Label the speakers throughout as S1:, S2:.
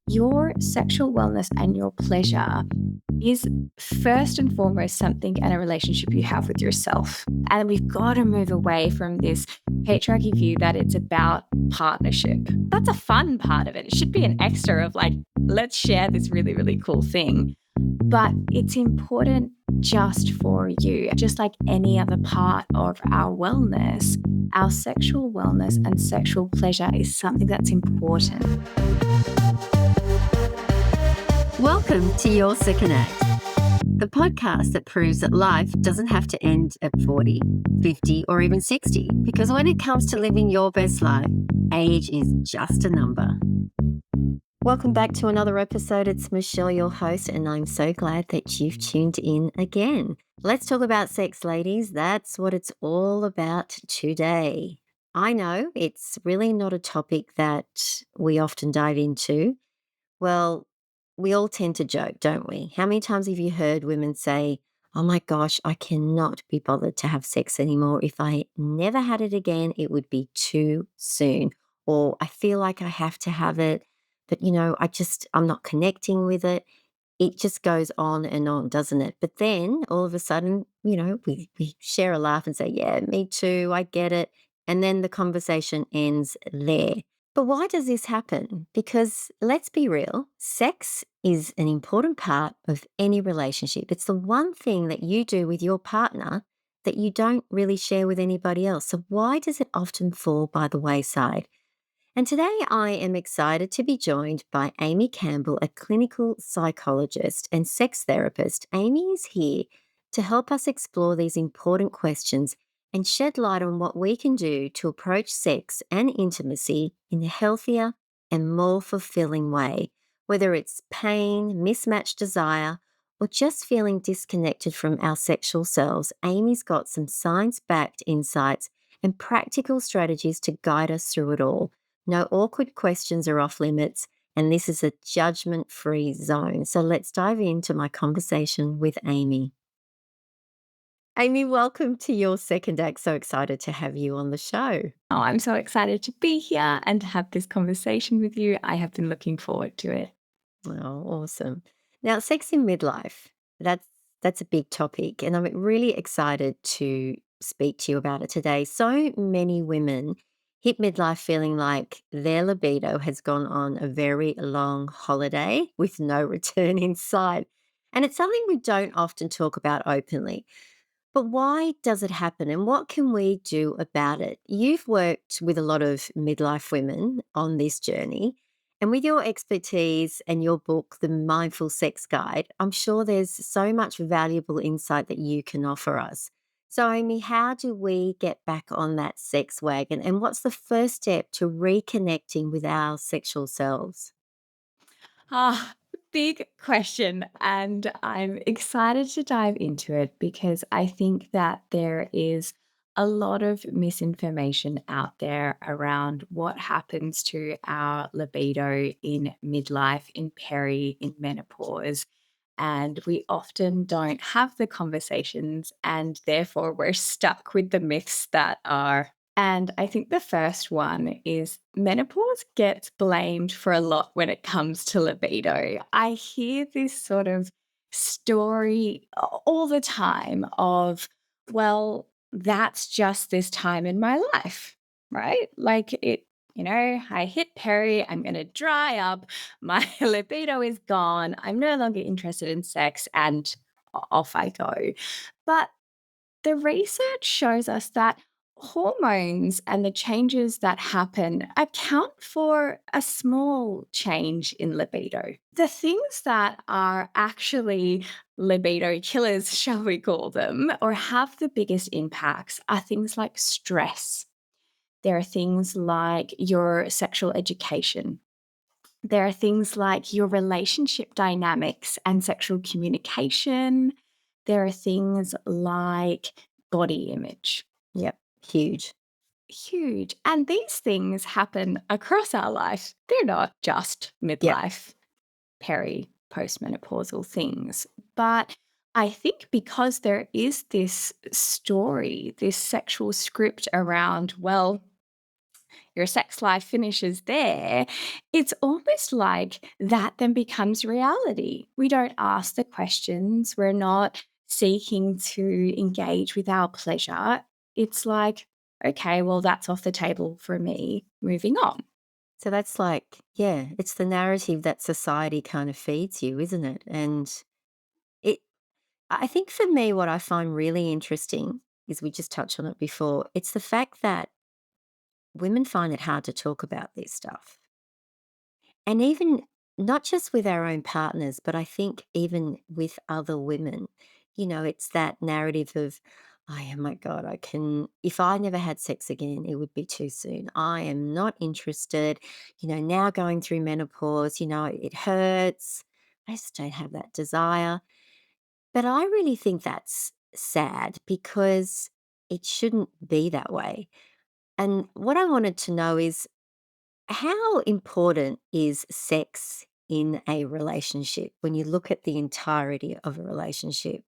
S1: your sexual wellness and your pleasure is first and foremost something and a relationship you have with yourself. And we've got to move away from this patriarchy view that it's about partnership. That's a fun part of it. It should be an extra of like, let's share this really, really cool thing. But it's important just for you. Just like any other part of our wellness, our sexual wellness and sexual pleasure is something that's important.
S2: Welcome to Your Second Act, the podcast that proves that life doesn't have to end at 40, 50, or even 60, because when it comes to living your best life, age is just a number. Welcome back to another episode. It's Michelle, your host, and I'm so glad that you've tuned in again. Let's talk about sex, ladies. That's what it's all about today. I know it's really not a topic that we often dive into. Well, we all tend to joke, don't we? How many times have you heard women say, "Oh my gosh, I cannot be bothered to have sex anymore. If I never had it again, it would be too soon." Or I feel like I have to have it, but I'm not connecting with it. It just goes on, doesn't it? But then all of a sudden, we share a laugh and say, "Yeah, me too. I get it." And then the conversation ends there. But why does this happen? Because let's be real, sex is an important part of any relationship. It's the one thing that you do with your partner that you don't really share with anybody else. So why does it often fall by the wayside? And today I am excited to be joined by Amy Campbell, a clinical psychologist and sex therapist. Amy is here to help us explore these important questions and shed light on what we can do to approach sex and intimacy in a healthier and more fulfilling way, whether it's pain, mismatched desire, or just feeling disconnected from our sexual selves. Amy's got some science-backed insights and practical strategies to guide us through it all. No awkward questions are off limits, and this is a judgment-free zone. So let's dive into my conversation with Amy. Amy, welcome to Your Second Act. So excited to have you on the show.
S1: Oh, I'm so excited to be here and to have this conversation with you. I have been looking forward to it.
S2: Oh, awesome. Now, sex in midlife, that's a big topic, and I'm really excited to speak to you about it today. So many women hit midlife feeling like their libido has gone on a very long holiday with no return in sight. And it's something we don't often talk about openly. But why does it happen and what can we do about it? You've worked with a lot of midlife women on this journey. And with your expertise and your book, The Mindful Sex Guide, I'm sure there's so much valuable insight that you can offer us. So, Amy, how do we get back on that sex wagon? And what's the first step to reconnecting with our sexual selves?
S1: Ah, big question. And I'm excited to dive into it because I think that there is a lot of misinformation out there around what happens to our libido in midlife, in peri, in menopause. And we often don't have the conversations, and therefore we're stuck with the myths that are. And I think the first one is menopause gets blamed for a lot when it comes to libido. I hear this sort of story all the time of, well, that's just this time in my life, right? Like I hit peri, I'm going to dry up, my libido is gone, I'm no longer interested in sex, and off I go. But the research shows us that hormones and the changes that happen account for a small change in libido. The things that are actually libido killers, shall we call them, or have the biggest impacts are things like stress. There are things like your sexual education. There are things like your relationship dynamics and sexual communication. There are things like body image.
S2: Yep, huge.
S1: Huge. And these things happen across our life. They're not just
S2: Yep.
S1: midlife, peri, postmenopausal things. But I think because there is this story, this sexual script around, well, your sex life finishes there, it's almost like that then becomes reality. We don't ask the questions. We're not seeking to engage with our pleasure. It's like, okay, well, that's off the table for me. Moving on.
S2: So that's like, yeah, it's the narrative that society kind of feeds you, isn't it? And it, I think for me, what I find really interesting is we just touched on it before. It's the fact that women find it hard to talk about this stuff. And even not just with our own partners, but I think even with other women, it's that narrative of, oh my God, if I never had sex again, it would be too soon. I am not interested. Now going through menopause, it hurts. I just don't have that desire. But I really think that's sad because it shouldn't be that way. And what I wanted to know is, how important is sex in a relationship when you look at the entirety of a relationship?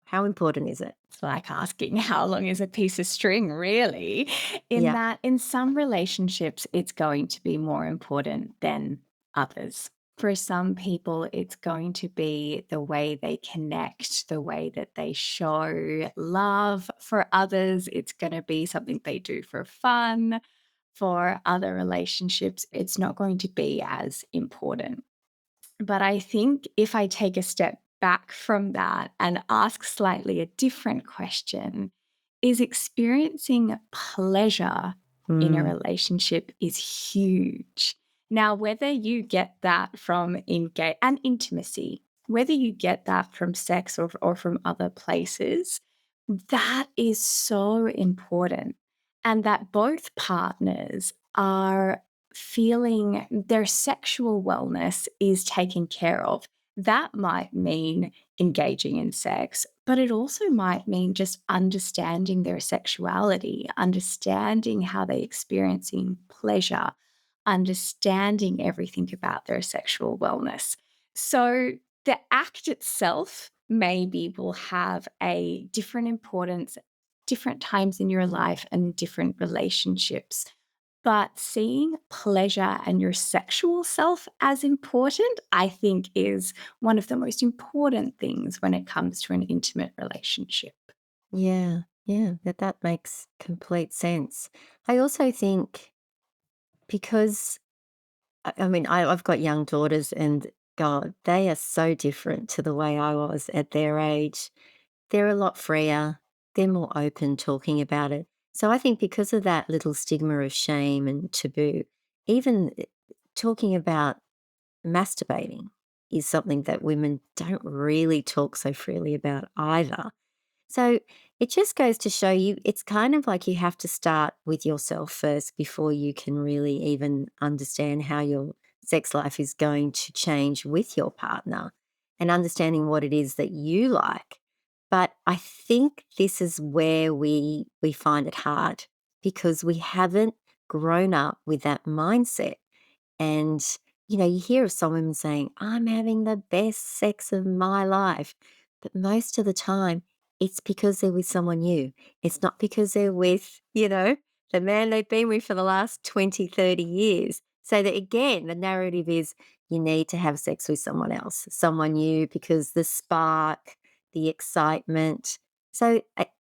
S2: How important is it?
S1: It's like asking how long is a piece of string, really? In
S2: Yeah.
S1: that, in some relationships, it's going to be more important than others. For some people, it's going to be the way they connect, the way that they show love. For others, it's going to be something they do for fun. For other relationships, it's not going to be as important. But I think if I take a step back from that and ask slightly a different question, is experiencing pleasure in a
S2: Mm,
S1: relationship is huge. Now, whether you get that from engage and intimacy, whether you get that from sex or from other places, that is so important. And that both partners are feeling their sexual wellness is taken care of. That might mean engaging in sex, but it also might mean just understanding their sexuality, understanding how they're experiencing pleasure, understanding everything about their sexual wellness. So the act itself maybe will have a different importance, different times in your life and different relationships. But seeing pleasure and your sexual self as important, I think, is one of the most important things when it comes to an intimate relationship.
S2: yeah. Yeah. That makes complete sense. I also think because I've got young daughters, and God, they are so different to the way I was at their age. They're a lot freer. They're more open talking about it. So I think because of that little stigma of shame and taboo, even talking about masturbating is something that women don't really talk so freely about either. So it just goes to show you, it's kind of like you have to start with yourself first before you can really even understand how your sex life is going to change with your partner and understanding what it is that you like. But I think this is where we find it hard because we haven't grown up with that mindset. And, you hear of some women saying, I'm having the best sex of my life. But most of the time, it's because they're with someone new. It's not because they're with, the man they've been with for the last 20, 30 years. So that again, the narrative is you need to have sex with someone else, someone new, because the spark, the excitement. So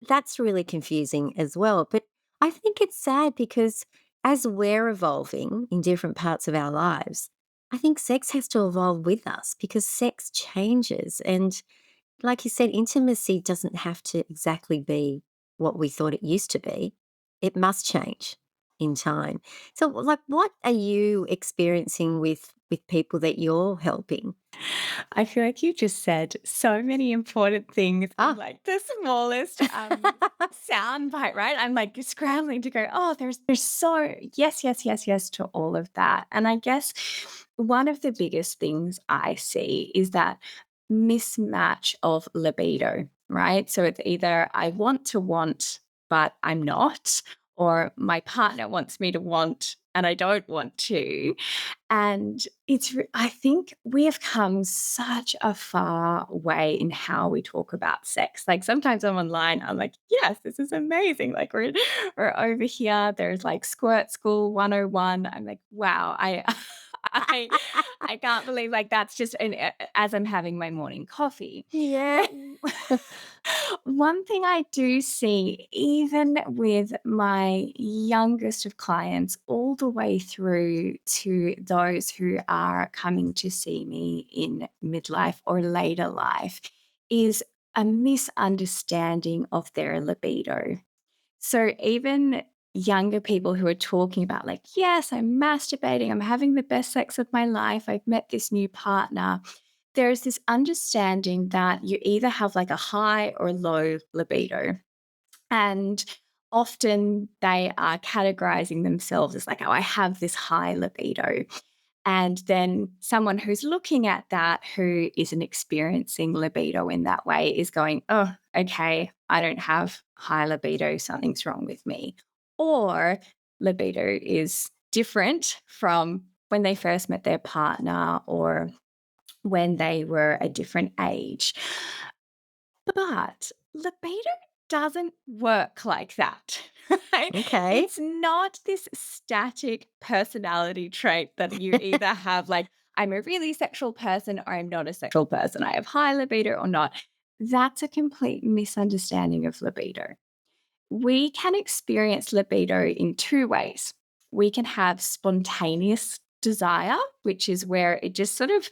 S2: that's really confusing as well. But I think it's sad because as we're evolving in different parts of our lives, I think sex has to evolve with us because sex changes. And like you said, intimacy doesn't have to exactly be what we thought it used to be. It must change in time. So like what are you experiencing with people that you're helping?
S1: I feel like you just said so many important things in
S2: Ah.
S1: like the smallest sound bite, right? I'm like scrambling to go, oh, there's so yes, yes, yes, yes to all of that. And I guess one of the biggest things I see is that mismatch of libido, right? So it's either I want to want, but I'm not, or my partner wants me to want and I don't want to. And I think we have come such a far way in how we talk about sex. Like sometimes I'm online, I'm like, yes, this is amazing. Like we're over here. There's like Squirt School 101. I'm like, wow, I I can't believe like that's just as I'm having my morning coffee.
S2: Yeah.
S1: But one thing I do see, even with my youngest of clients, all the way through to those who are coming to see me in midlife or later life, is a misunderstanding of their libido. So even younger people who are talking about, like, yes, I'm masturbating, I'm having the best sex of my life, I've met this new partner, there's this understanding that you either have like a high or low libido. And often they are categorizing themselves as like, oh, I have this high libido. And then someone who's looking at that who isn't experiencing libido in that way is going, oh, okay, I don't have high libido, something's wrong with me. Or libido is different from when they first met their partner or when they were a different age. But libido doesn't work like that, right?
S2: Okay.
S1: It's not this static personality trait that you either have, like, I'm a really sexual person or I'm not a sexual person. I have high libido or not. That's a complete misunderstanding of libido. We can experience libido in two ways. We can have spontaneous desire, which is where it just sort of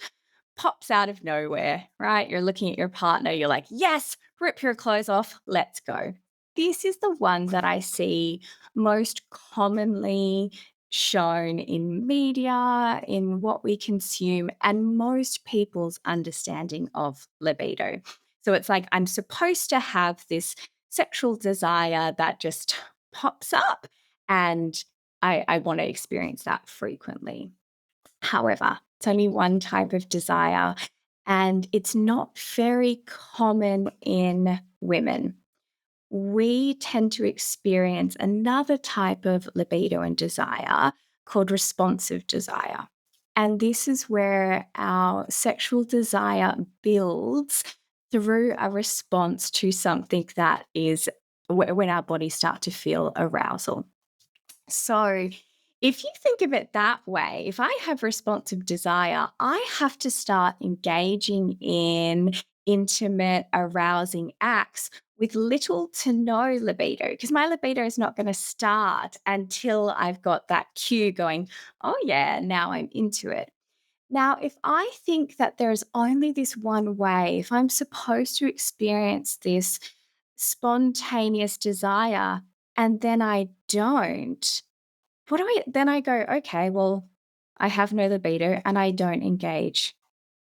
S1: pops out of nowhere, right? You're looking at your partner, you're like, yes, rip your clothes off, let's go. This is the one that I see most commonly shown in media, in what we consume, and most people's understanding of libido. So it's like, I'm supposed to have this sexual desire that just pops up, and I want to experience that frequently. However, it's only one type of desire, and it's not very common in women. We tend to experience another type of libido and desire called responsive desire. And this is where our sexual desire builds through a response to something that is when our bodies start to feel arousal. So, if you think of it that way, if I have responsive desire, I have to start engaging in intimate, arousing acts with little to no libido, because my libido is not going to start until I've got that cue going, oh, yeah, now I'm into it. Now, if I think that there's only this one way, if I'm supposed to experience this spontaneous desire and then I don't, what do I then I go, okay, well, I have no libido and I don't engage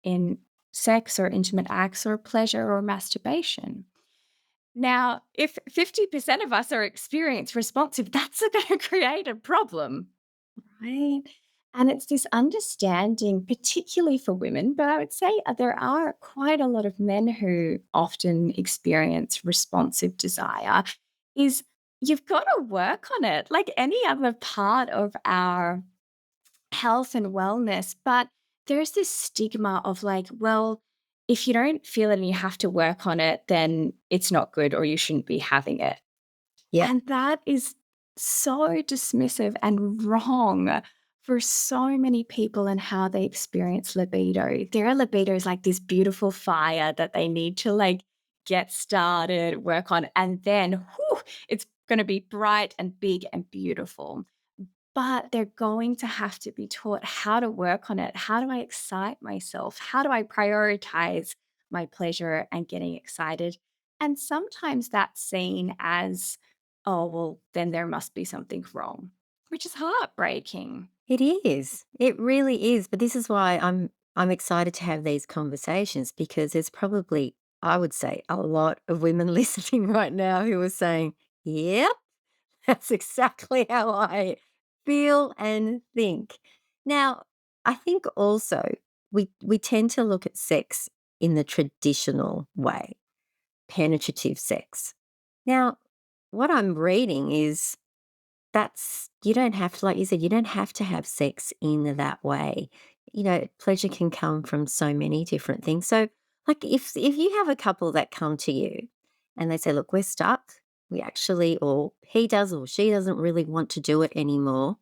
S1: in sex or intimate acts or pleasure or masturbation. Now, if 50% of us are experience responsive, that's going to create a problem, right? And it's this understanding, particularly for women, but I would say there are quite a lot of men who often experience responsive desire, is you've got to work on it like any other part of our health and wellness. But there's this stigma of like, well, if you don't feel it and you have to work on it, then it's not good or you shouldn't be having it.
S2: Yeah.
S1: And that is so dismissive and wrong for so many people and how they experience libido. Their libido is like this beautiful fire that they need to like get started, work on, and then whew, it's going to be bright and big and beautiful. But they're going to have to be taught how to work on it. How do I excite myself? How do I prioritize my pleasure and getting excited? And sometimes that's seen as, oh, well, then there must be something wrong, which is heartbreaking.
S2: It is. It really is. But this is why I'm excited to have these conversations, because there's probably, I would say, a lot of women listening right now who are saying, "Yep, that's exactly how I feel and think." Now, I think also we tend to look at sex in the traditional way, penetrative sex. Now, what I'm reading is that's you don't have to, like you said, you don't have to have sex in that way. Pleasure can come from so many different things. So, like, if you have a couple that come to you and they say, "Look, we're stuck. We actually, or he does or she doesn't really want to do it anymore.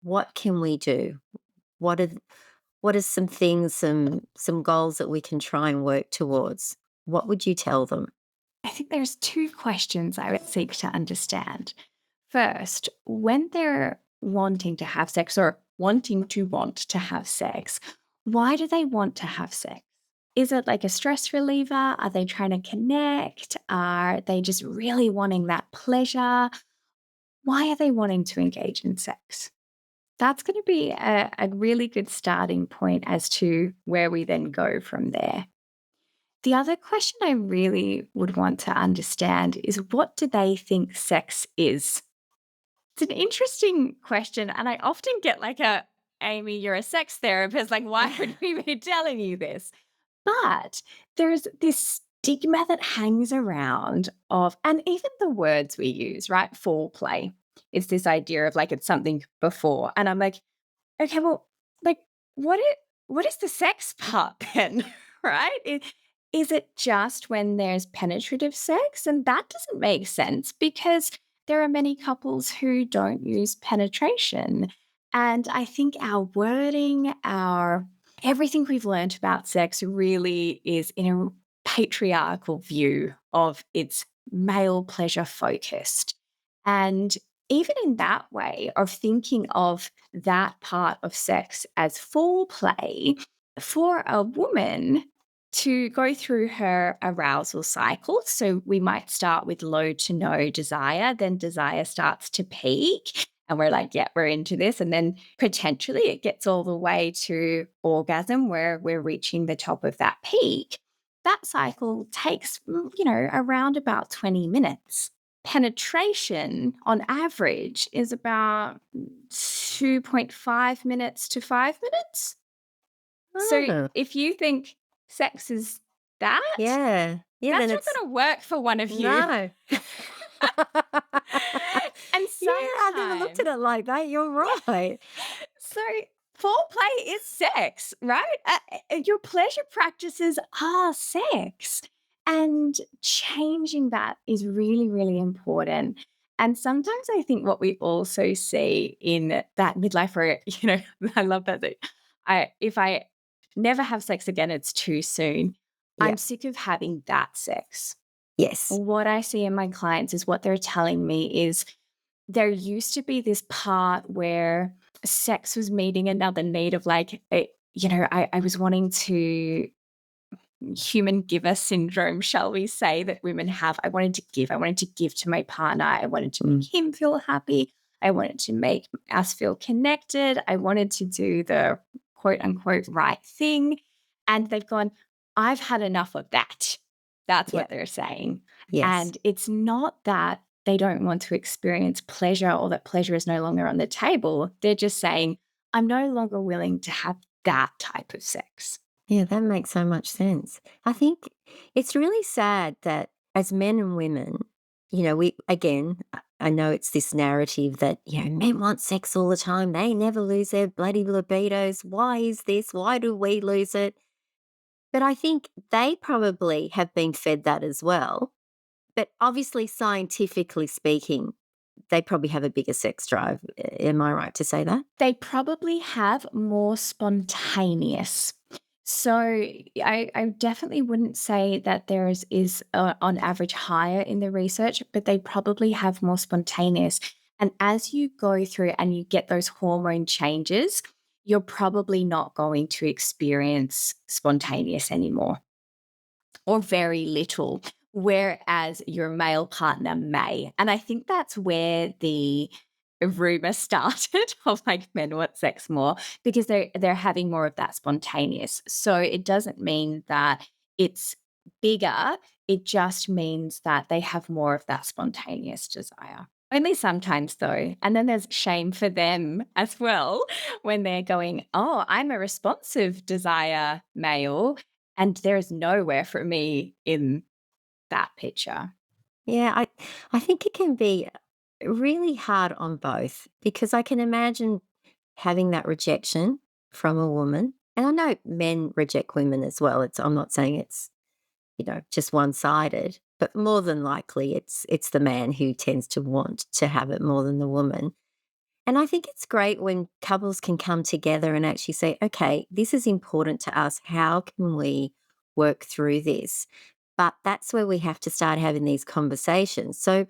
S2: What can we do? What are what are some things, some goals that we can try and work towards?" What would you tell them?
S1: I think there's two questions I would seek to understand. First, when they're wanting to have sex or wanting to want to have sex, why do they want to have sex? Is it like a stress reliever? Are they trying to connect? Are they just really wanting that pleasure? Why are they wanting to engage in sex? That's going to be a really good starting point as to where we then go from there. The other question I really would want to understand is, what do they think sex is? It's an interesting question, and I often get like a, "Amy, you're a sex therapist, like, why would we be telling you this?" But there's this stigma that hangs around of, and even the words we use, right? Foreplay. It's this idea of like it's something before. And I'm like, okay, well, like, what is the sex part then, right? Is it just when there's penetrative sex? And that doesn't make sense because there are many couples who don't use penetration. And I think our wording, our everything we've learned about sex really is in a patriarchal view of its male pleasure focused. And even in that way of thinking of that part of sex as foreplay, for a woman to go through her arousal cycle. So we might start with low to no desire, then desire starts to peak. And we're like, yeah, we're into this. And then potentially it gets all the way to orgasm where we're reaching the top of that peak. That cycle takes, around about 20 minutes. Penetration on average is about 2.5 minutes to 5 minutes. So
S2: Oh,
S1: if you think sex is that,
S2: yeah. Yeah,
S1: that's
S2: then
S1: not
S2: it's
S1: going to work for one of you.
S2: no.
S1: And
S2: Yeah, I've never looked at
S1: sometimes,
S2: it like that. You're
S1: yeah.
S2: right.
S1: So foreplay is sex, right? Your pleasure practices are sex. And changing that is really, really important. And sometimes I think what we also see in that midlife, where, I love that. If I never have sex again, it's too soon.
S2: Yeah.
S1: I'm sick of having that sex.
S2: Yes.
S1: What I see in my clients is what they're telling me is there used to be this part where sex was meeting another need of like, I was wanting to human giver syndrome, shall we say, that women have. I wanted to give. I wanted to give to my partner. I wanted to
S2: Mm.
S1: make him feel happy. I wanted to make us feel connected. I wanted to do the quote unquote right thing. And they've gone, I've had enough of that. That's
S2: Yeah.
S1: what they're saying.
S2: Yes.
S1: And it's not that they don't want to experience pleasure or that pleasure is no longer on the table. They're just saying, I'm no longer willing to have that type of sex.
S2: Yeah, that makes so much sense. I think it's really sad that as men and women, we again, I know it's this narrative that, men want sex all the time. They never lose their bloody libidos. Why is this? Why do we lose it? But I think they probably have been fed that as well. But obviously, scientifically speaking, they probably have a bigger sex drive. Am I right to say that?
S1: They probably have more spontaneous. So I definitely wouldn't say that there is on average higher in the research, but they probably have more spontaneous. And as you go through and you get those hormone changes, you're probably not going to experience spontaneous anymore or very little, whereas your male partner may. And I think that's where the rumor started of like men want sex more because they're having more of that spontaneous. So it doesn't mean that it's bigger. It just means that they have more of that spontaneous desire. Only sometimes though. And then there's shame for them as well when they're going, oh, I'm a responsive desire male. And there's nowhere for me in that picture.
S2: Yeah, I think it can be. really hard on both because I can imagine having that rejection from a woman. And I know men reject women as well. I'm not saying it's, just one-sided, but more than likely it's the man who tends to want to have it more than the woman. And I think it's great when couples can come together and actually say, okay, this is important to us. How can we work through this? But that's where we have to start having these conversations. So,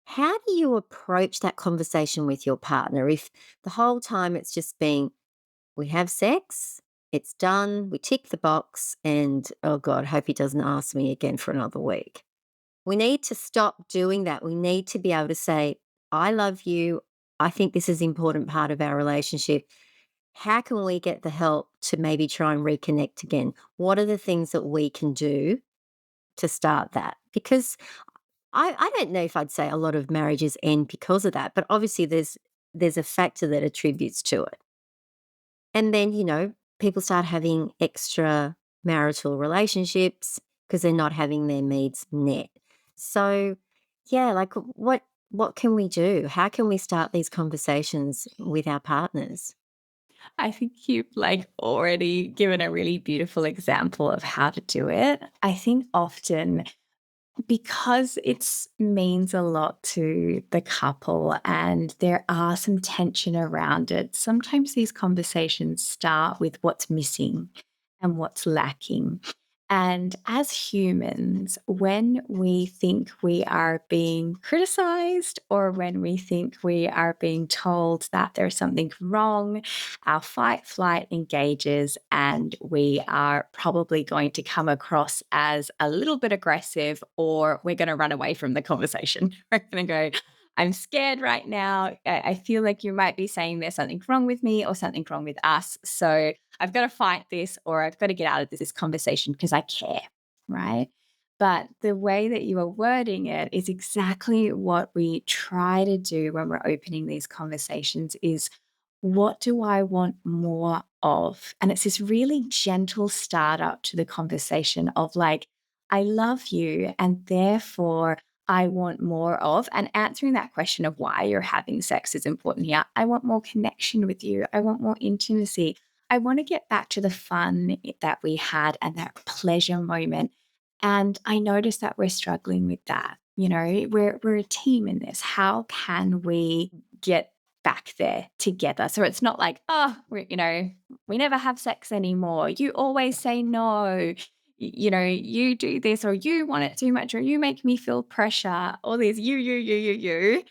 S2: how do you approach that conversation with your partner if the whole time it's just been, we have sex, it's done, we tick the box, and oh God, hope he doesn't ask me again for another week? We need to stop doing that. We need to be able to say, I love you. I think this is an important part of our relationship. How can we get the help to maybe try and reconnect again? What are the things that we can do to start that? Because I don't know if I'd say a lot of marriages end because of that, but obviously there's a factor that attributes to it. And then, people start having extra marital relationships because they're not having their needs met. So, yeah, like what can we do? How can we start these conversations with our partners?
S1: I think you've like already given a really beautiful example of how to do it. I think often because it means a lot to the couple and there are some tension around it, sometimes these conversations start with what's missing and what's lacking. And as humans, when we think we are being criticized or when we think we are being told that there's something wrong, our fight flight engages and we are probably going to come across as a little bit aggressive or we're going to run away from the conversation. We're going to go, I'm scared right now. I feel like you might be saying there's something wrong with me or something wrong with us. So I've got to fight this or I've got to get out of this conversation because I care, right? But the way that you are wording it is exactly what we try to do when we're opening these conversations is what do I want more of? And it's this really gentle startup to the conversation of like, I love you and therefore I want more of. And answering that question of why you're having sex is important here. I want more connection with you. I want more intimacy. I want to get back to the fun that we had and that pleasure moment. And I notice that we're struggling with that. We're a team in this. How can we get back there together? So it's not like, oh, we never have sex anymore. You always say no. You do this or you want it too much or you make me feel pressure. All these you.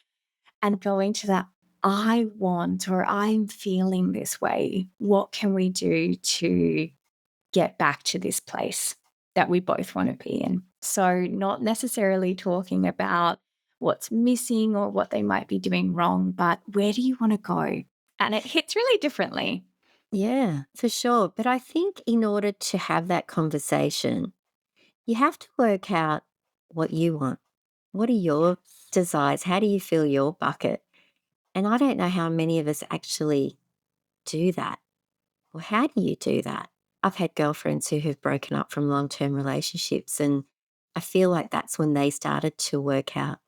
S1: And going to that, I want or I'm feeling this way. What can we do to get back to this place that we both want to be in? So, not necessarily talking about what's missing or what they might be doing wrong, but where do you want to go? And it hits really differently.
S2: Yeah, for sure. But I think in order to have that conversation, you have to work out what you want. What are your desires? How do you fill your bucket? And I don't know how many of us actually do that. Well, how do you do that? I've had girlfriends who have broken up from long term relationships, and I feel like that's when they started to work out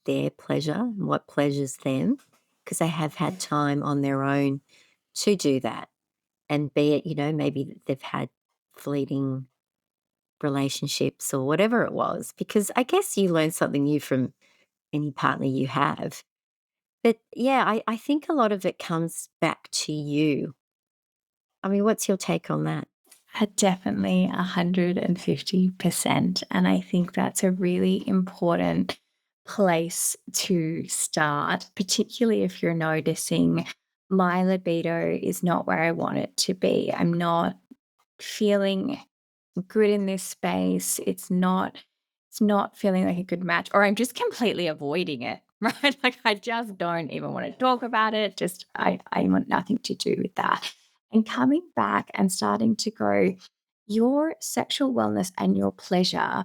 S2: their pleasure and what pleasures them because they have had time on their own to do that. And be it, maybe they've had fleeting relationships or whatever it was, because I guess you learn something new from any partner you have. But yeah, I think a lot of it comes back to you. I mean, what's your take on that?
S1: Definitely 150%. And I think that's a really important place to start, particularly if you're noticing my libido is not where I want it to be. I'm not feeling good in this space. It's not feeling like a good match, or I'm just completely avoiding it, right? Like I just don't even want to talk about it. Just I want nothing to do with that. And coming back and starting to go, your sexual wellness and your pleasure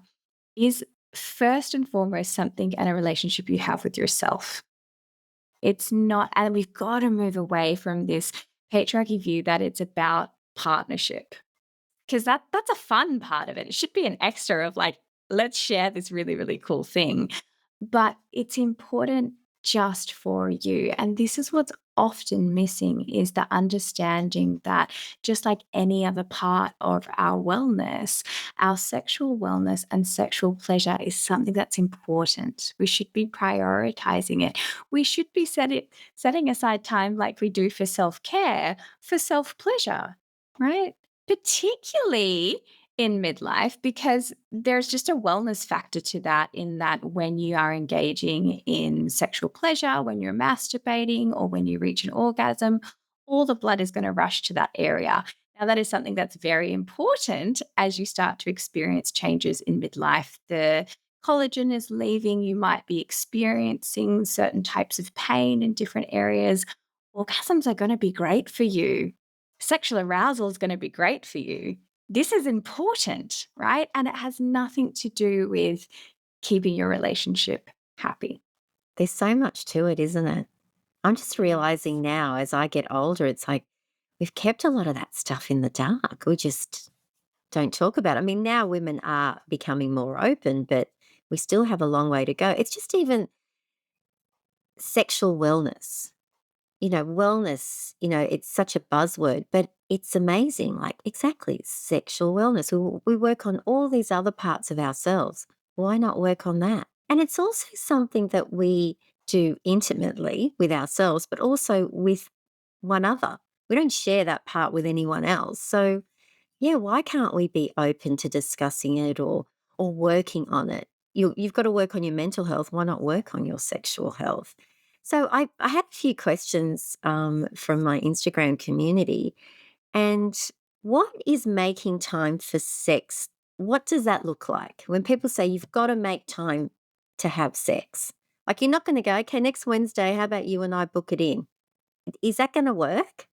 S1: is first and foremost something and a relationship you have with yourself. It's not, and we've got to move away from this patriarchy view that it's about partnership. Because that's a fun part of it. It should be an extra of like, let's share this really, really cool thing. But it's important just for you. And this is what's often missing, is the understanding that just like any other part of our wellness, our sexual wellness and sexual pleasure is something that's important. We should be prioritizing it. We should be setting aside time like we do for self-care, for self-pleasure, right? Particularly in midlife, because there's just a wellness factor to that, in that when you are engaging in sexual pleasure, when you're masturbating, or when you reach an orgasm, all the blood is going to rush to that area. Now, that is something that's very important as you start to experience changes in midlife. The collagen is leaving, you might be experiencing certain types of pain in different areas. Orgasms are going to be great for you. Sexual arousal is going to be great for you. This is important, right? And it has nothing to do with keeping your relationship happy.
S2: There's so much to it, isn't it? I'm just realizing now as I get older, it's like we've kept a lot of that stuff in the dark. We just don't talk about it. I mean, now women are becoming more open, but we still have a long way to go. It's just even sexual wellness. Wellness, it's such a buzzword, but it's amazing. Like, exactly, sexual wellness. We work on all these other parts of ourselves. Why not work on that? And it's also something that we do intimately with ourselves, but also with one other. We don't share that part with anyone else. So, yeah, why can't we be open to discussing it or working on it? You've got to work on your mental health. Why not work on your sexual health? So I had a few questions from my Instagram community. And what is making time for sex? What does that look like? When people say you've got to make time to have sex, like you're not going to go, okay, next Wednesday, how about you and I book it in? Is that going to work?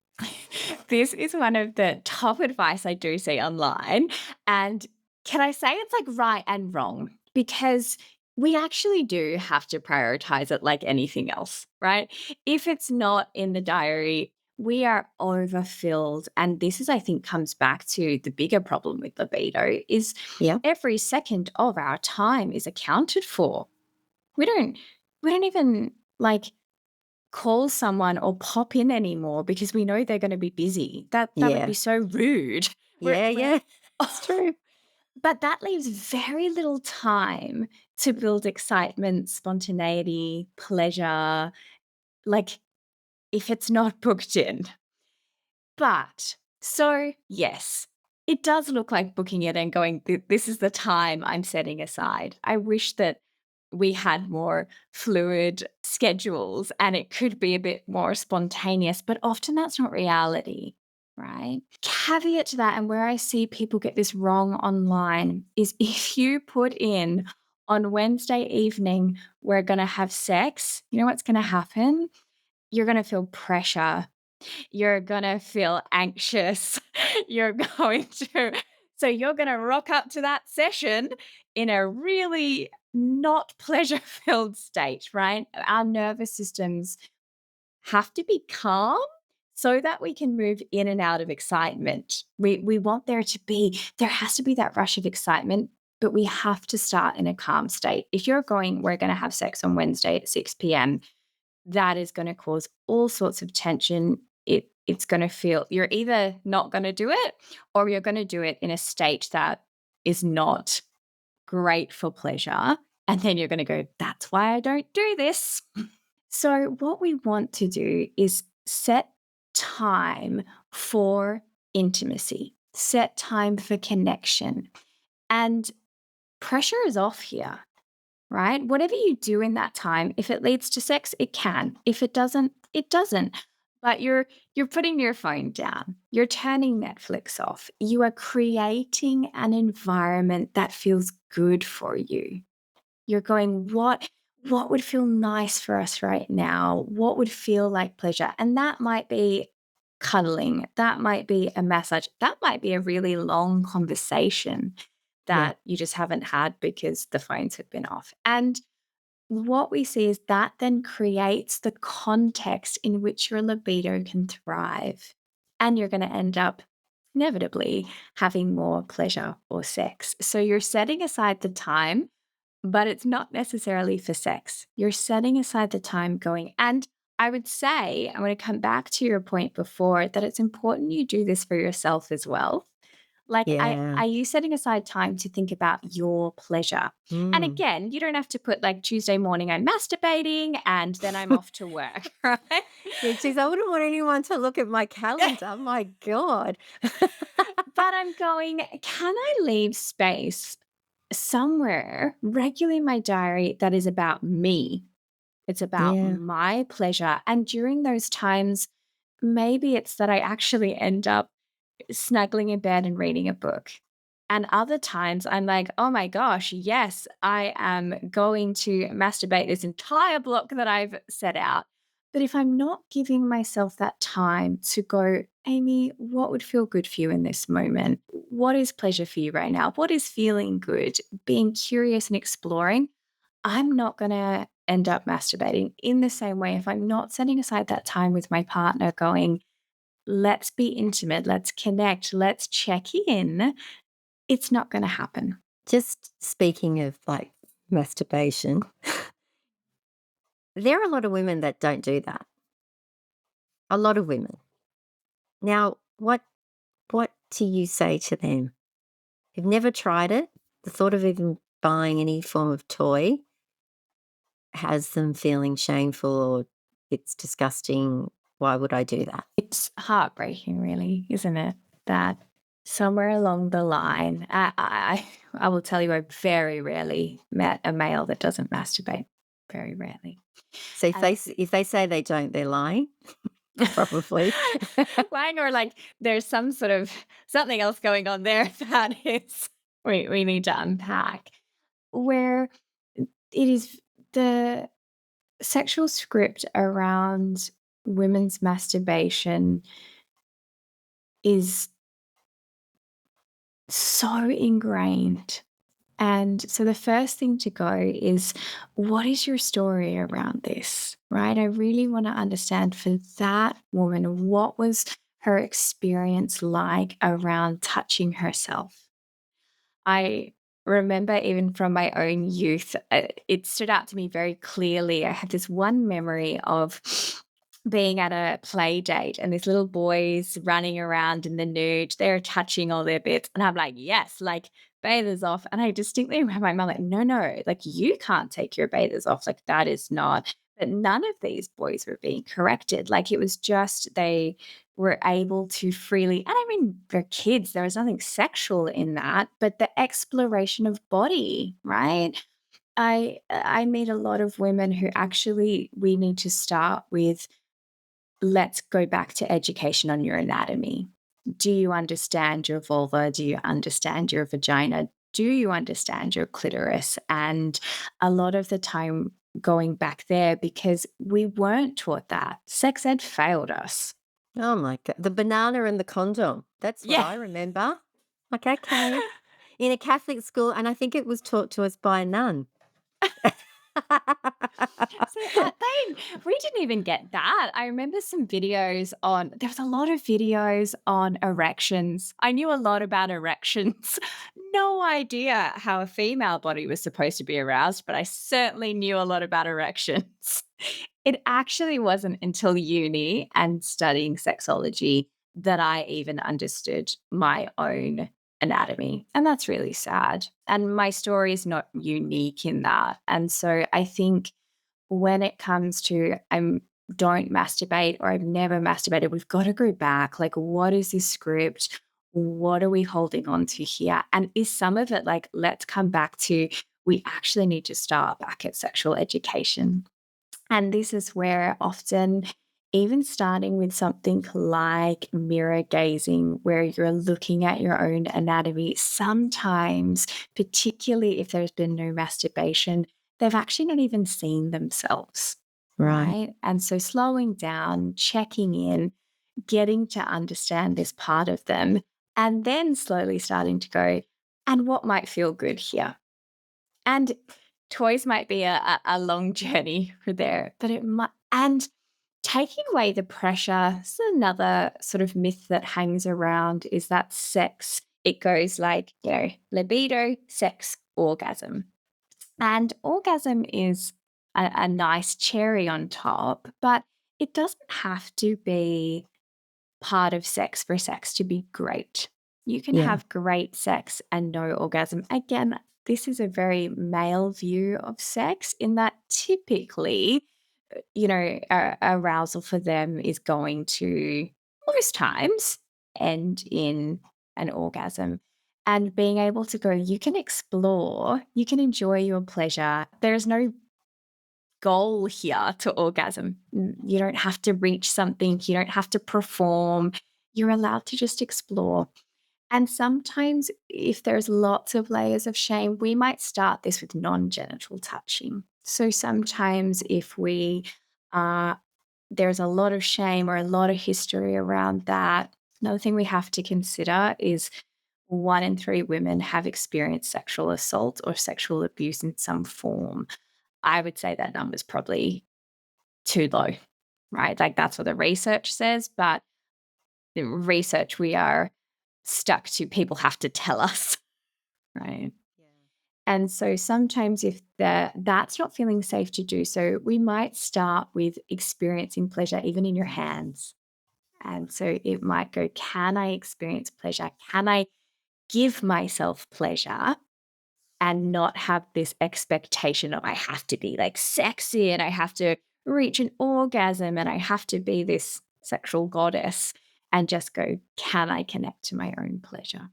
S1: This is one of the top advice I do see online. And can I say it's like right and wrong? Because we actually do have to prioritize it like anything else, right? If it's not in the diary, we are overfilled. And this is, I think, comes back to the bigger problem with libido, is
S2: Yeah.
S1: every second of our time is accounted for. We don't we don't even like call someone or pop in anymore because we know they're gonna be busy. That would
S2: Yeah.
S1: be so rude.
S2: Yeah.
S1: We're
S2: Yeah. It's true.
S1: but that leaves very little time to build excitement, spontaneity, pleasure, like, if it's not booked in. But so, yes, it does look like booking it and going, This is the time I'm setting aside." I wish that we had more fluid schedules and it could be a bit more spontaneous, but often that's not reality, right? Caveat to that, and where I see people get this wrong online, is if you put in on Wednesday evening, we're going to have sex, you know what's going to happen? You're going to feel pressure, you're gonna feel anxious. You're going to so you're gonna rock up to that session in a really not pleasure-filled state, right? Our nervous systems have to be calm so that we can move in and out of excitement. We want there has to be that rush of excitement, but we have to start in a calm state. If you're going, "We're gonna have sex on Wednesday at 6 p.m." that is going to cause all sorts of tension. It's going to feel you're either not going to do it, or you're going to do it in a state that is not great for pleasure. And then you're going to go, "That's why I don't do this." So, what we want to do is set time for intimacy, set time for connection. And pressure is off here, right? Whatever you do in that time, if it leads to sex, it can. If it doesn't, it doesn't. But you're putting your phone down. You're turning Netflix off. You are creating an environment that feels good for you. You're going, what would feel nice for us right now? What would feel like pleasure? And that might be cuddling. That might be a massage. That might be a really long conversation
S2: Yeah.
S1: that you just haven't had because the phones have been off. And what we see is that then creates the context in which your libido can thrive. And you're going to end up inevitably having more pleasure or sex. So you're setting aside the time but it's not necessarily for sex. You're setting aside the time going. And I would say, I want to come back to your point before that it's important you do this for yourself as well. Like,
S2: Yeah.
S1: are you setting aside time to think about your pleasure? And
S2: Mm.
S1: again, you don't have to put like Tuesday morning, I'm masturbating and then I'm off to work, right?
S2: Yeah, geez, I wouldn't want anyone to look at my calendar. My God.
S1: But I'm going, can I leave space somewhere regularly in my diary that is about me? It's about
S2: Yeah.
S1: my pleasure. And during those times, maybe it's that I actually end up snuggling in bed and reading a book. And other times I'm like, oh my gosh, yes, I am going to masturbate this entire block that I've set out. But if I'm not giving myself that time to go, Amy, what would feel good for you in this moment? What is pleasure for you right now? What is feeling good? Being curious and exploring, I'm not going to end up masturbating in the same way if I'm not setting aside that time with my partner going, let's be intimate, let's connect, let's check in. It's not going to happen.
S2: Just speaking of like masturbation, there are a lot of women that don't do that. A lot of women. Now, what do you say to them? You've never tried it? The thought of even buying any form of toy has them feeling shameful or it's disgusting. Why would I do that?
S1: It's heartbreaking, really, isn't it? That somewhere along the line, I will tell you, I very rarely met a male that doesn't masturbate. Very rarely.
S2: So
S1: And
S2: if they say they don't, they're lying, probably.
S1: lying or like there's some sort of something else going on there that is we need to unpack. Where it is the sexual script around women's masturbation is so ingrained. And so the first thing to go is, what is your story around this? Right? I really want to understand for that woman, what was her experience like around touching herself? I remember even from my own youth, it stood out to me very clearly. I have this one memory of being at a play date and these little boys running around in the nude, they're touching all their bits. And I'm like, yes, like bathers off. And I distinctly remember my mum like, no, no, like you can't take your bathers off. Like that is not. But none of these boys were being corrected. Like it was just they were able to freely, and I mean, for kids, there was nothing sexual in that, but the exploration of body, right? I meet a lot of women who actually we need to start with, let's go back to education on your anatomy. Do you understand your vulva? Do you understand your vagina? Do you understand your clitoris? And a lot of the time going back there because we weren't taught that. Sex ed failed us.
S2: Oh my God. The banana and the condom. That's what
S1: Yeah.
S2: I remember. Like, okay. In a Catholic school, and I think it was taught to us by a nun.
S1: So we didn't even get that. I remember some videos on, there was a lot of videos on erections. I knew a lot about erections. No idea how a female body was supposed to be aroused, but I certainly knew a lot about erections. It actually wasn't until uni and studying sexology that I even understood my own anatomy. And that's really sad. And my story is not unique in that. And so I think when it comes to I'm don't masturbate or I've never masturbated, we've got to go back. Like, what is this script? What are we holding on to here? And is some of it like, let's come back to we actually need to start back at sexual education. And this is where often, even starting with something like mirror gazing, where you're looking at your own anatomy, sometimes, particularly if there's been no masturbation, they've actually not even seen themselves.
S2: Right.
S1: Right. And so slowing down, checking in, getting to understand this part of them, and then slowly starting to go, and what might feel good here? And toys might be a long journey for there, but it might, and taking away the pressure. This is another sort of myth that hangs around is that sex, it goes like, libido, sex, orgasm. And orgasm is a nice cherry on top, but it doesn't have to be part of sex for sex to be great. You can
S2: Yeah.
S1: have great sex and no orgasm. Again, this is a very male view of sex in that typically, arousal for them is going to most times end in an orgasm. And being able to go, you can explore, you can enjoy your pleasure. There's no goal here to orgasm. You don't have to reach something, you don't have to perform. You're allowed to just explore. And sometimes, if there's lots of layers of shame, we might start this with non genital touching. So sometimes, if there's a lot of shame or a lot of history around that, another thing we have to consider is 1 in 3 women have experienced sexual assault or sexual abuse in some form. I would say that number's probably too low, right? Like that's what the research says, but the research we are stuck to, people have to tell us, right? And so sometimes if that's not feeling safe to do so, we might start with experiencing pleasure even in your hands. And so it might go, can I experience pleasure? Can I give myself pleasure and not have this expectation of I have to be like sexy and I have to reach an orgasm and I have to be this sexual goddess, and just go, can I connect to my own pleasure?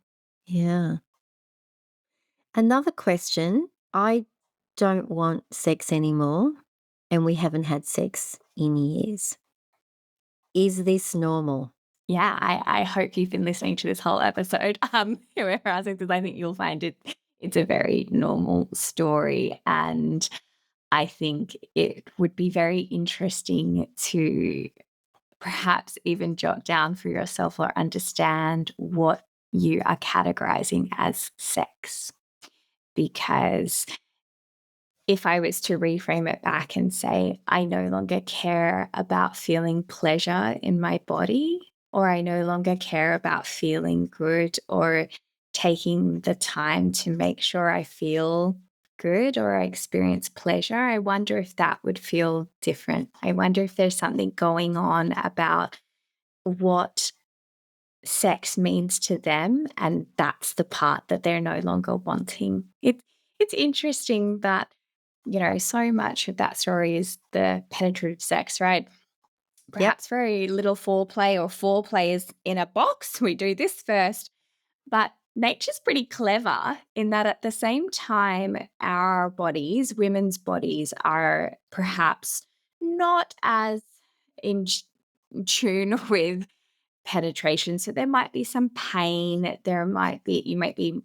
S2: Yeah. Another question. I don't want sex anymore, and we haven't had sex in years. Is this normal?
S1: Yeah, I hope you've been listening to this whole episode. Whereas because I think you'll find it's a very normal story. And I think it would be very interesting to perhaps even jot down for yourself or understand what you are categorizing as sex. Because if I was to reframe it back and say, I no longer care about feeling pleasure in my body, or I no longer care about feeling good or taking the time to make sure I feel good or I experience pleasure, I wonder if that would feel different. I wonder if there's something going on about what sex means to them, and that's the part that they're no longer wanting. It's interesting that, so much of that story is the penetrative sex, right?
S2: Yep.
S1: Perhaps very little foreplay or foreplay is in a box. We do this first. But nature's pretty clever in that at the same time, our bodies, women's bodies, are perhaps not as in tune with penetration. So there might be some pain. You might be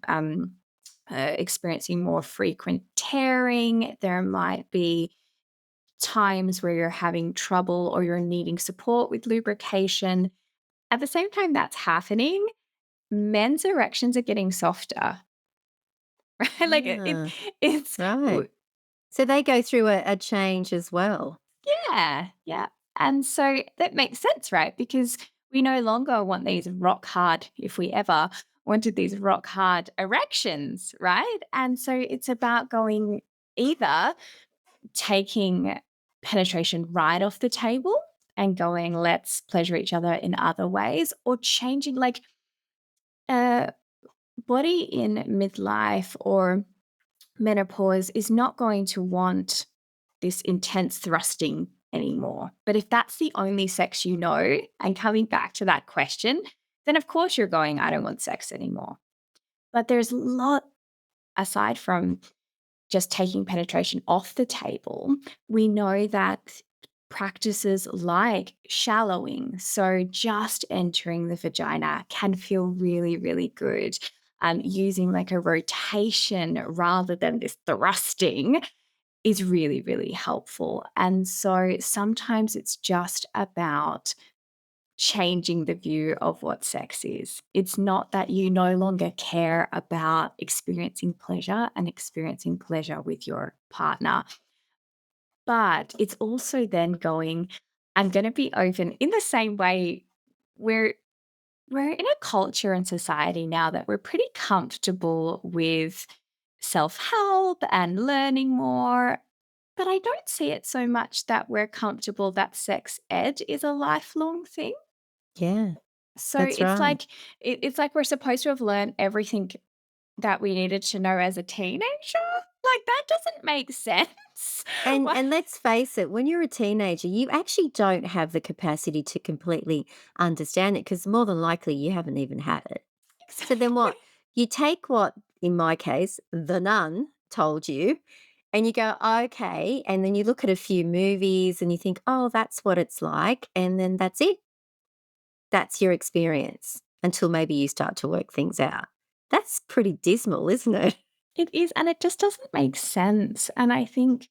S1: experiencing more frequent tearing. There might be times where you're having trouble or you're needing support with lubrication. At the same time that's happening, men's erections are getting softer, right? Like
S2: Ah,
S1: it's
S2: right. So they go through a change as well.
S1: yeah, yeah. And so that makes sense, right? Because we no longer want these rock hard, if we ever wanted these rock hard erections, right? And so it's about going either taking penetration right off the table and going, let's pleasure each other in other ways, or changing like a body in midlife or menopause is not going to want this intense thrusting anymore. But if that's the only sex you know, and coming back to that question, then of course you're going, I don't want sex anymore. But there's a lot aside from just taking penetration off the table. We know that practices like shallowing, so just entering the vagina, can feel really, really good. Using like a rotation rather than this thrusting is really, really helpful. And so sometimes it's just about changing the view of what sex is. It's not that you no longer care about experiencing pleasure and experiencing pleasure with your partner, but it's also then going, I'm going to be open in the same way. We're in a culture and society now that we're pretty comfortable with self-help and learning more. But I don't see it so much that we're comfortable that sex ed is a lifelong thing.
S2: Yeah,
S1: So
S2: that's right.
S1: it's like we're supposed to have learned everything that we needed to know as a teenager? Like, that doesn't make sense.
S2: And
S1: Wha
S2: and let's face it, when you're a teenager, you actually don't have the capacity to completely understand it because more than likely you haven't even had it. So then
S1: Exactly.
S2: what? You take what, in my case, the nun told you, and you go, okay. And then you look at a few movies and you think, oh, that's what it's like. And then that's it. That's your experience until maybe you start to work things out. That's pretty dismal, isn't it?
S1: It is, and it just doesn't make sense, and I think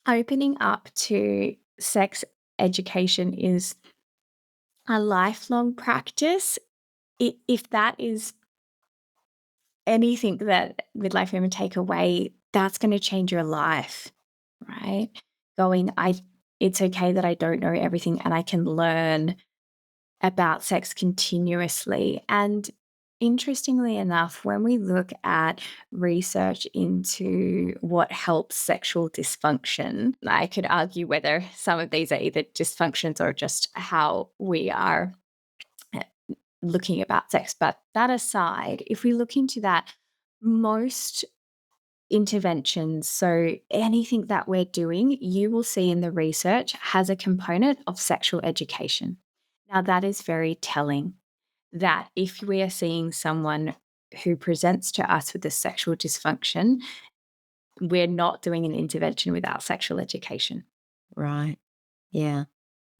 S1: opening up to sex education is a lifelong practice. If that is anything that midlife women take away, that's gonna change your life, right? Going, it's okay that I don't know everything and I can learn about sex continuously. And interestingly enough, when we look at research into what helps sexual dysfunction, I could argue whether some of these are either dysfunctions or just how we are uh, looking about sex. But that aside, if we look into that, most interventions, so anything that we're doing, you will see in the research has a component of sexual education. Now, that is very telling that if we are seeing someone who presents to us with a sexual dysfunction, we're not doing an intervention without sexual education.
S2: Right. Yeah.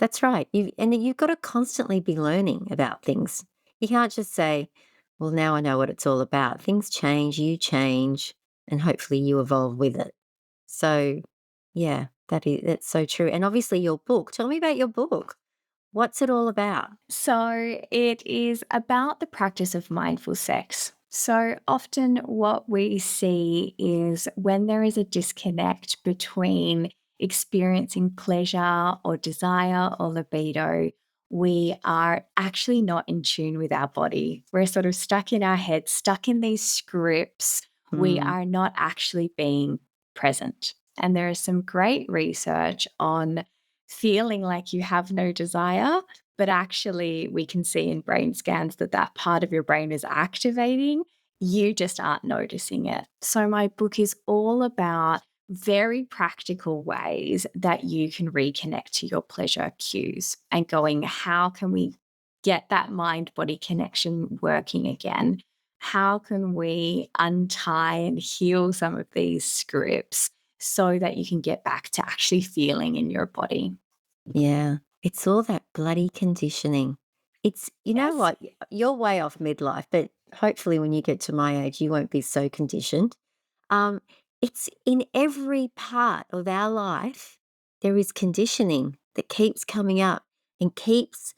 S2: That's right. You've got to constantly be learning about things. You can't just say, "Well, now I know what it's all about." Things change, you change, and hopefully you evolve with it. So, yeah, that's so true. And obviously your book. Tell me about your book. What's it all about?
S1: So, it is about the practice of mindful sex. So, often what we see is when there is a disconnect between experiencing pleasure or desire or libido, we are actually not in tune with our body. We're sort of stuck in our heads, stuck in these scripts. We
S2: Mm,
S1: are not actually being present. And there is some great research on feeling like you have no desire, but actually we can see in brain scans that that part of your brain is activating. You just aren't noticing it. So my book is all about very practical ways that you can reconnect to your pleasure cues and going, how can we get that mind body connection working again? How can we untie and heal some of these scripts so that you can get back to actually feeling in your body?
S2: yeah. It's all that bloody conditioning. It's you know
S1: Yes.
S2: what? You're way off midlife, but hopefully when you get to my age, you won't be so conditioned. Um, it's in every part of our life, there is conditioning that keeps coming up and keeps,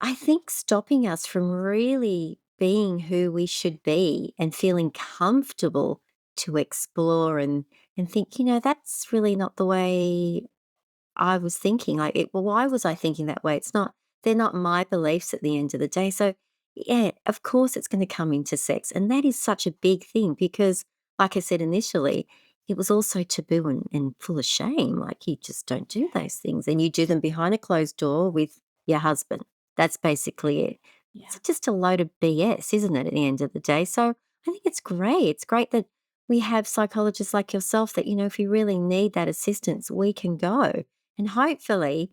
S2: I think, stopping us from really being who we should be and feeling comfortable to explore and think, that's really not the way I was thinking. Like, well, why was I thinking that way? They're not my beliefs at the end of the day. So, yeah, of course it's going to come into sex. And that is such a big thing because, like I said initially, it was also taboo and full of shame. Like, you just don't do those things. And you do them behind a closed door with your husband. That's basically it.
S1: Yeah.
S2: It's just a load of BS, isn't it, at the end of the day? So, I think it's great. It's great that we have psychologists like yourself that, if you really need that assistance, we can go. And hopefully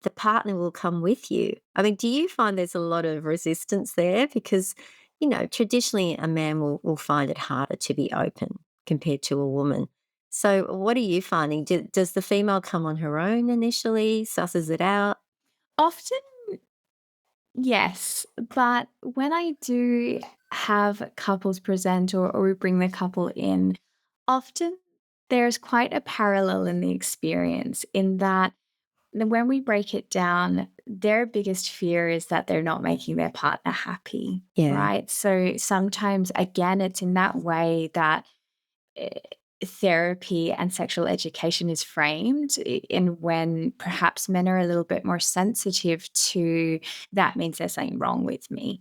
S2: the partner will come with you. I mean, do you find there's a lot of resistance there? Because, traditionally a man will find it harder to be open compared to a woman. So, what are you finding? Does the female come on her own initially, susses it out?
S1: Often, yes. But when I do have couples present or we bring the couple in, often there's quite a parallel in the experience in that when we break it down, their biggest fear is that they're not making their partner happy,
S2: Yeah.
S1: right? So sometimes, again, it's in that way that eh, therapy and sexual education is framed in when perhaps men are a little bit more sensitive to that means there's something wrong with me.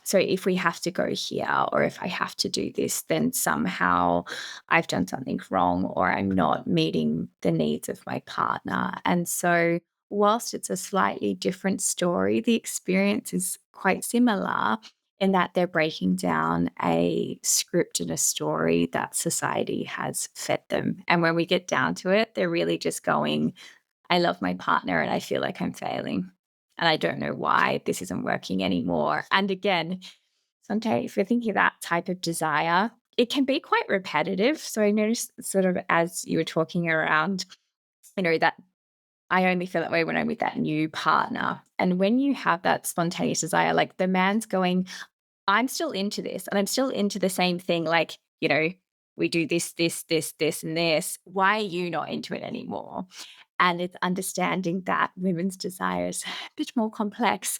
S1: So if we have to go here or if I have to do this, then somehow I've done something wrong or I'm not meeting the needs of my partner. And so, whilst it's a slightly different story, the experience is quite similar in that they're breaking down a script and a story that society has fed them. And when we get down to it, they're really just going, I love my partner and I feel like I'm failing. And I don't know why this isn't working anymore. And again, sometimes if you're thinking of that type of desire, it can be quite repetitive. So I noticed sort of as you were talking around, that I only feel that way when I'm with that new partner. And when you have that spontaneous desire, like the man's going, I'm still into this and I'm still into the same thing. Like, we do this, this, this, this, and this. Why are you not into it anymore? And it's understanding that women's desire is a bit more complex.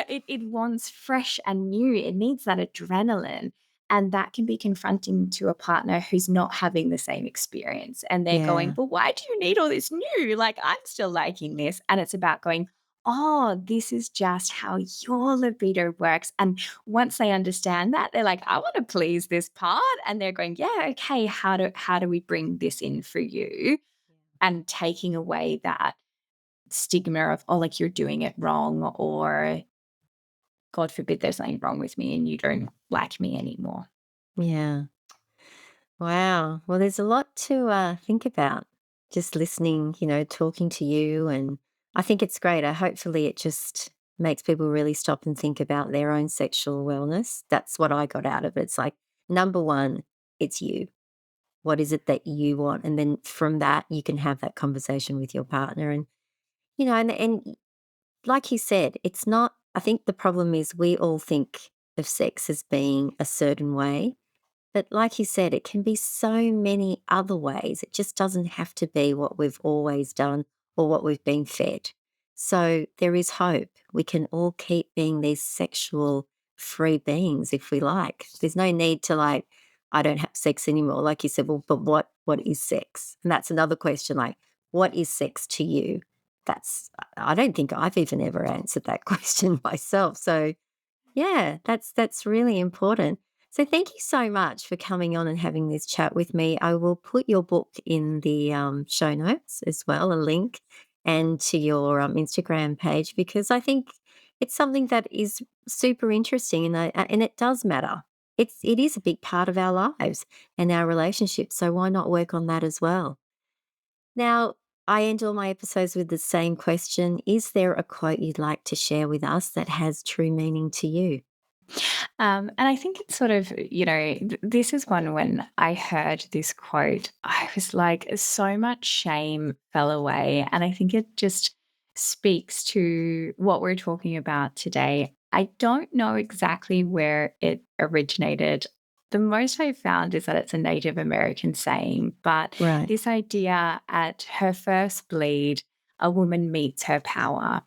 S1: It wants fresh and new. It needs that adrenaline. And that can be confronting to a partner who's not having the same experience. And they're going,
S2: Yeah.
S1: but why do you need all this new? Like, I'm still liking this. And it's about going, oh, this is just how your libido works. And once they understand that, they're like, I want to please this part. And they're going, yeah, okay, how do we bring this in for you? And taking away that stigma of, oh, like you're doing it wrong, or God forbid there's something wrong with me and you don't like me anymore.
S2: Yeah. Wow. Well, there's a lot to think about just listening, talking to you. And I think it's great. Hopefully, it just makes people really stop and think about their own sexual wellness. That's what I got out of it. It's like, number one, it's you. What is it that you want? And then from that, you can have that conversation with your partner. And like you said, it's not, I think the problem is we all think of sex as being a certain way. But like you said, it can be so many other ways. It just doesn't have to be what we've always done or what we've been fed. So there is hope. We can all keep being these sexual free beings if we like. There's no need to like, I don't have sex anymore. Like you said, well, but what is sex? And that's another question, like, what is sex to you? That's I don't think I've even ever answered that question myself. So yeah, that's really important. So thank you so much for coming on and having this chat with me. I will put your book in the show notes as well, a link, and to your Instagram page because I think it's something that is super interesting and it does matter. It is a big part of our lives and our relationships. So why not work on that as well? Now, I end all my episodes with the same question. Is there a quote you'd like to share with us that has true meaning to you?
S1: And I think it's sort of, this is one when I heard this quote, I was like, so much shame fell away. And I think it just speaks to what we're talking about today. I don't know exactly where it originated. The most I found is that it's a Native American saying, but
S2: Right.
S1: this idea at her first bleed, a woman meets her power.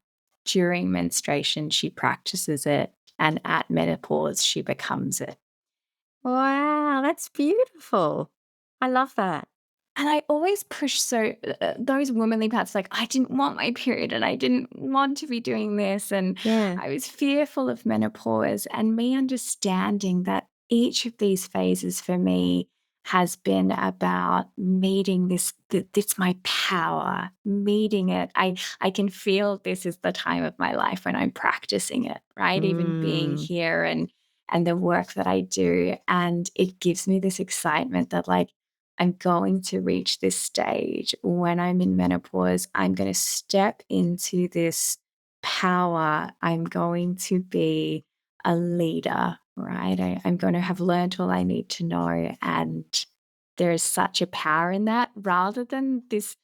S1: During menstruation, she practices it, and at menopause, she becomes it.
S2: Wow, that's beautiful. I love that.
S1: And I always push those womanly parts, like, I didn't want my period and I didn't want to be doing this. And
S2: Yeah.
S1: I was fearful of menopause. And me understanding that each of these phases for me has been about meeting this my power, meeting it. I can feel this is the time of my life when I'm practicing it, right? Even being
S2: Mm,
S1: here and the work that I do. And it gives me this excitement that like, I'm going to reach this stage when I'm in menopause. I'm going to step into this power. I'm going to be a leader, right? I'm going to have learned all I need to know. And there is such a power in that rather than this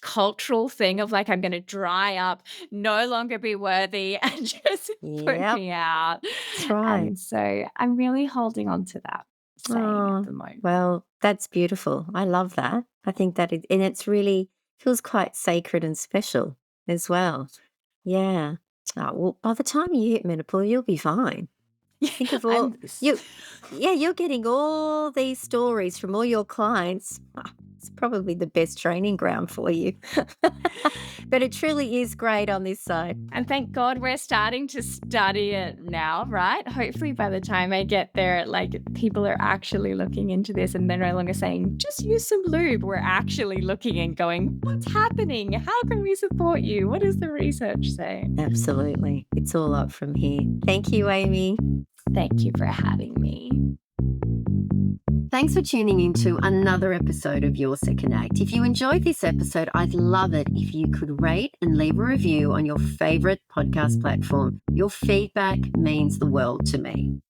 S1: cultural thing of like, I'm going to dry up, no longer be worthy, and just put
S2: yep,
S1: me out.
S2: that's right.
S1: And so I'm really holding on to that saying at
S2: Oh,
S1: the moment.
S2: well, that's beautiful. I love that. I think and it's really feels quite sacred and special as well. Yeah. Oh, well, by the time you hit menopause, you'll be fine. Think of all
S1: I'm s
S2: you. Yeah, you're getting all these stories from all your clients. It's probably the best training ground for you. But it truly is great on this side.
S1: And thank God we're starting to study it now, right? Hopefully by the time I get there, like people are actually looking into this and they're no longer saying, just use some lube. We're actually looking and going, what's happening? How can we support you? What does the research say?
S2: Absolutely. It's all up from here. Thank you, Amy.
S1: Thank you for having me.
S2: Thanks for tuning in to another episode of Your Second Act. If you enjoyed this episode, I'd love it if you could rate and leave a review on your favorite podcast platform. Your feedback means the world to me.